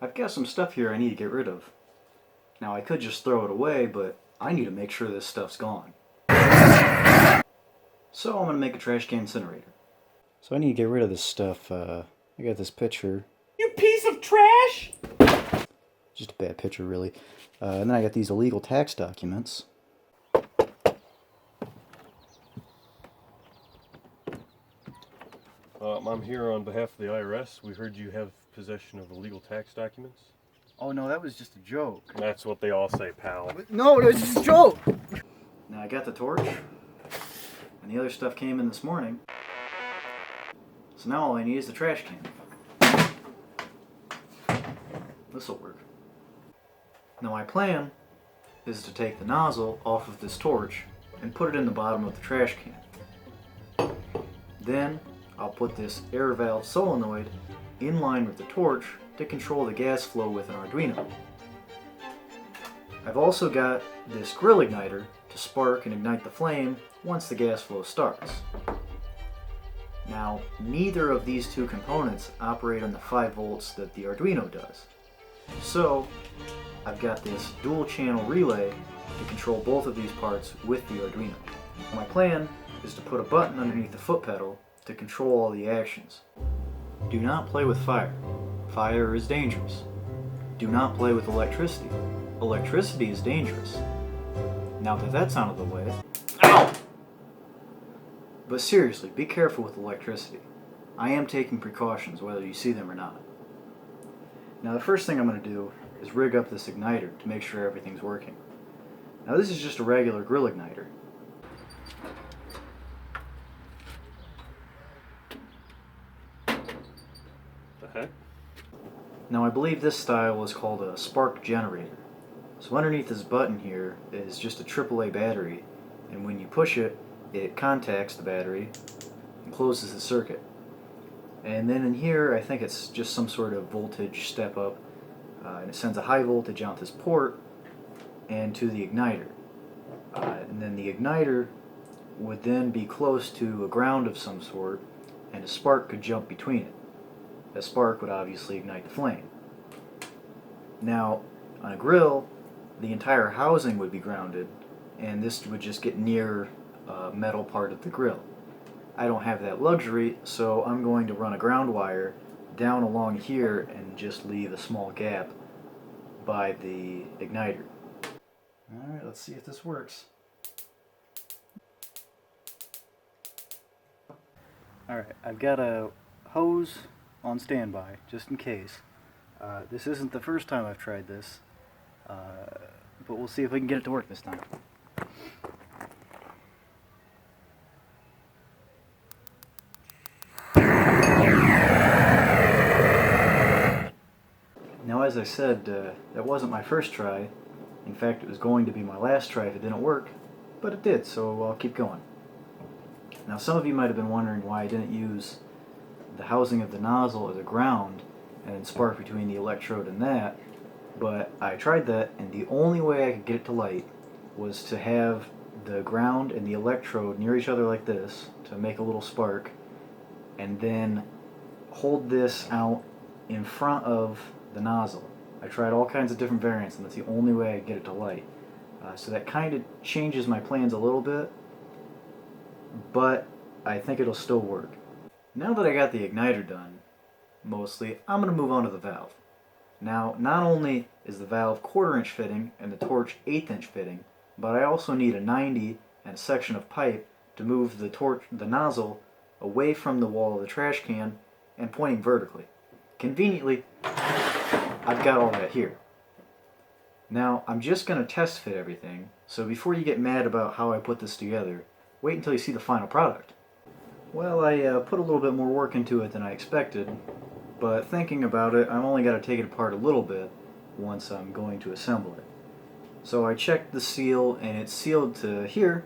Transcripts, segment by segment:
I've got some stuff here I need to get rid of. Now I could just throw it away, but I need to make sure this stuff's gone. So I'm going to make a trash can incinerator. So I need to get rid of this stuff. I got this picture. You piece of trash! Just a bad picture, really. And then I got these illegal tax documents. I'm here on behalf of the IRS. We heard you have possession of illegal tax documents. Oh no, that was just a joke. That's what they all say, pal. No, it was just a joke! Now I got the torch, and the other stuff came in this morning. So now all I need is the trash can. This'll work. Now my plan is to take the nozzle off of this torch and put it in the bottom of the trash can. Then I'll put this air valve solenoid in line with the torch to control the gas flow with an Arduino. I've also got this grill igniter to spark and ignite the flame once the gas flow starts. Now, neither of these two components operate on the 5 volts that the Arduino does. So, I've got this dual channel relay to control both of these parts with the Arduino. My plan is to put a button underneath the foot pedal to control all the actions. Do not play with fire. Fire is dangerous. Do not play with electricity. Electricity is dangerous. Now that that's out of the way... Ow! But seriously, be careful with electricity. I am taking precautions whether you see them or not. Now the first thing I'm going to do is rig up this igniter to make sure everything's working. Now this is just a regular grill igniter. The heck? Now I believe this style is called a spark generator. So underneath this button here is just a AAA battery, and when you push it, it contacts the battery and closes the circuit. And then in here, I think it's just some sort of voltage step up, and it sends a high voltage out this port and to the igniter. And then the igniter would then be close to a ground of some sort, and a spark could jump between it. A spark would obviously ignite the flame. Now, on a grill, the entire housing would be grounded, and this would just get near a metal part of the grill. I don't have that luxury, so I'm going to run a ground wire down along here and just leave a small gap by the igniter. Alright, let's see if this works. Alright, I've got a hose on standby, just in case. This isn't the first time I've tried this, but we'll see if we can get it to work this time. Now, as I said, that wasn't my first try. In fact, it was going to be my last try if it didn't work, but it did, so I'll keep going. Now, some of you might have been wondering why I didn't use the housing of the nozzle as a ground and then spark between the electrode and that, but I tried that, and the only way I could get it to light was to have the ground and the electrode near each other like this to make a little spark, and then hold this out in front of the nozzle. I tried all kinds of different variants, and that's the only way I could get it to light. So that kind of changes my plans a little bit, but I think it'll still work. Now that I got the igniter done, mostly, I'm going to move on to the valve. Now, not only is the valve 1/4 inch fitting and the torch 1/8 inch fitting, but I also need a 90 and a section of pipe to move the nozzle away from the wall of the trash can and pointing vertically. Conveniently, I've got all that here. Now, I'm just going to test fit everything, so before you get mad about how I put this together, wait until you see the final product. Well, I put a little bit more work into it than I expected, but thinking about it, I'm only got to take it apart a little bit once I'm going to assemble it. So I checked the seal, and it's sealed to here,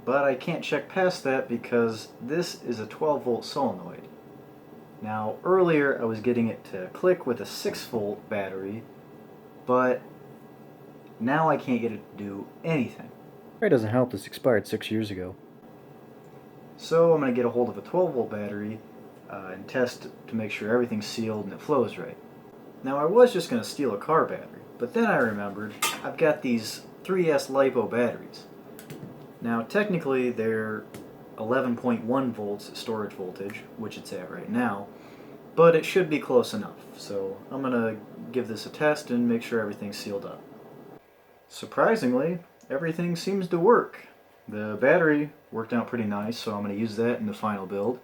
but I can't check past that because this is a 12-volt solenoid. Now, earlier I was getting it to click with a 6-volt battery, but now I can't get it to do anything. It doesn't help, this expired 6 years ago. So I'm going to get a hold of a 12-volt battery and test to make sure everything's sealed and it flows right. Now I was just going to steal a car battery, but then I remembered I've got these 3S LiPo batteries. Now technically they're 11.1 volts storage voltage, which it's at right now, but it should be close enough. So I'm going to give this a test and make sure everything's sealed up. Surprisingly, everything seems to work. The battery worked out pretty nice, so I'm going to use that in the final build.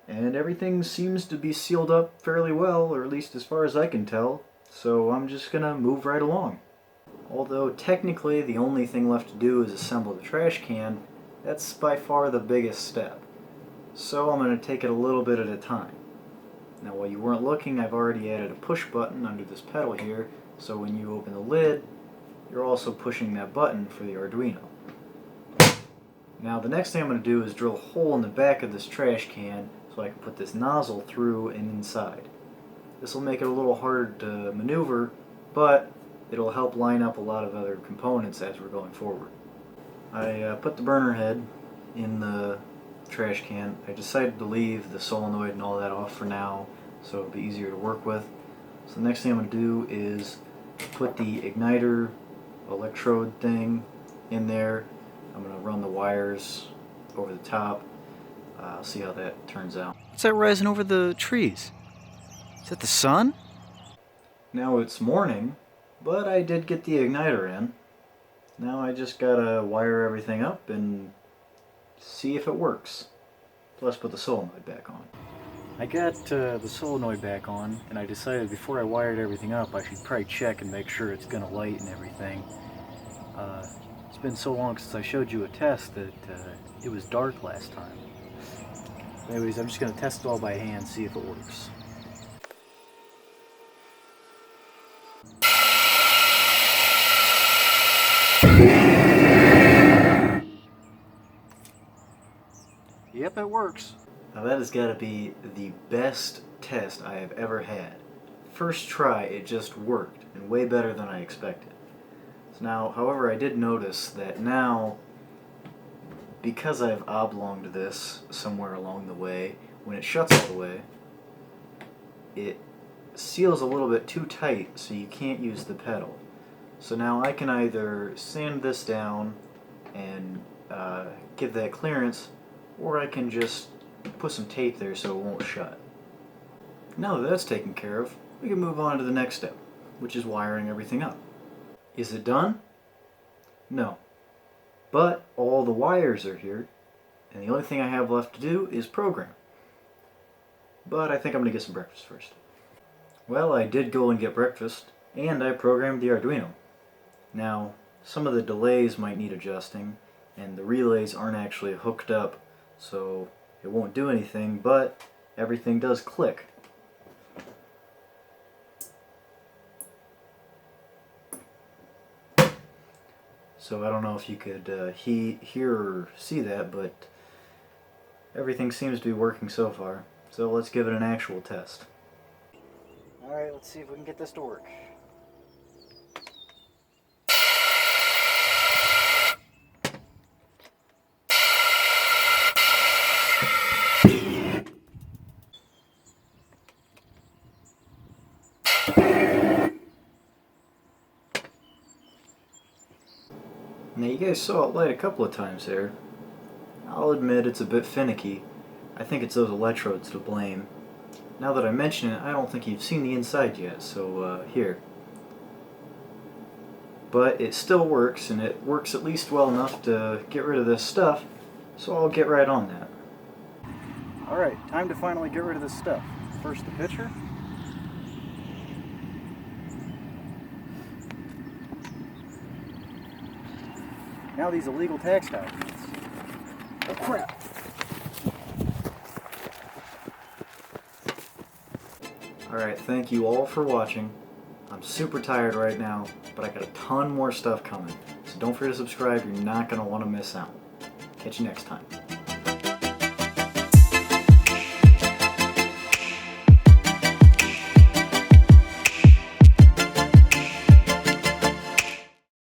And everything seems to be sealed up fairly well, or at least as far as I can tell, so I'm just going to move right along. Although technically the only thing left to do is assemble the trash can, that's by far the biggest step. So I'm going to take it a little bit at a time. Now while you weren't looking, I've already added a push button under this pedal here, so when you open the lid, you're also pushing that button for the Arduino. Now the next thing I'm going to do is drill a hole in the back of this trash can so I can put this nozzle through and inside. This will make it a little harder to maneuver, but it'll help line up a lot of other components as we're going forward. I put the burner head in the trash can. I decided to leave the solenoid and all that off for now so it'll be easier to work with. So the next thing I'm going to do is put the igniter electrode thing in there. I'm going to run the wires over the top. I'll see how that turns out. What's that rising over the trees? Is that the sun? Now it's morning, but I did get the igniter in. Now I just gotta wire everything up and see if it works. Plus put the solenoid back on. I got the solenoid back on, and I decided before I wired everything up I should probably check and make sure it's gonna light and everything. It's been so long since I showed you a test that it was dark last time. Anyways, I'm just going to test it all by hand, see if it works. Yep, it works. Now that has got to be the best test I have ever had. First try, it just worked, and way better than I expected. So now, however, I did notice that now, because I've oblonged this somewhere along the way, when it shuts all the way, it seals a little bit too tight, so you can't use the pedal. So now I can either sand this down and give that clearance, or I can just put some tape there so it won't shut. Now that that's taken care of, we can move on to the next step, which is wiring everything up. Is it done? No. But all the wires are here, and the only thing I have left to do is program. But I think I'm going to get some breakfast first. Well, I did go and get breakfast, and I programmed the Arduino. Now, some of the delays might need adjusting, and the relays aren't actually hooked up, so it won't do anything, but everything does click. So I don't know if you could hear or see that, but everything seems to be working so far. So let's give it an actual test. Alright, let's see if we can get this to work. Now you guys saw it light a couple of times there. I'll admit it's a bit finicky. I think it's those electrodes to blame. Now that I mention it, I don't think you've seen the inside yet, so here. But it still works, and it works at least well enough to get rid of this stuff, so I'll get right on that. Alright, time to finally get rid of this stuff. First the pitcher. Now these illegal tax documents. Oh crap! Alright, thank you all for watching. I'm super tired right now, but I got a ton more stuff coming. So don't forget to subscribe, you're not going to want to miss out. Catch you next time.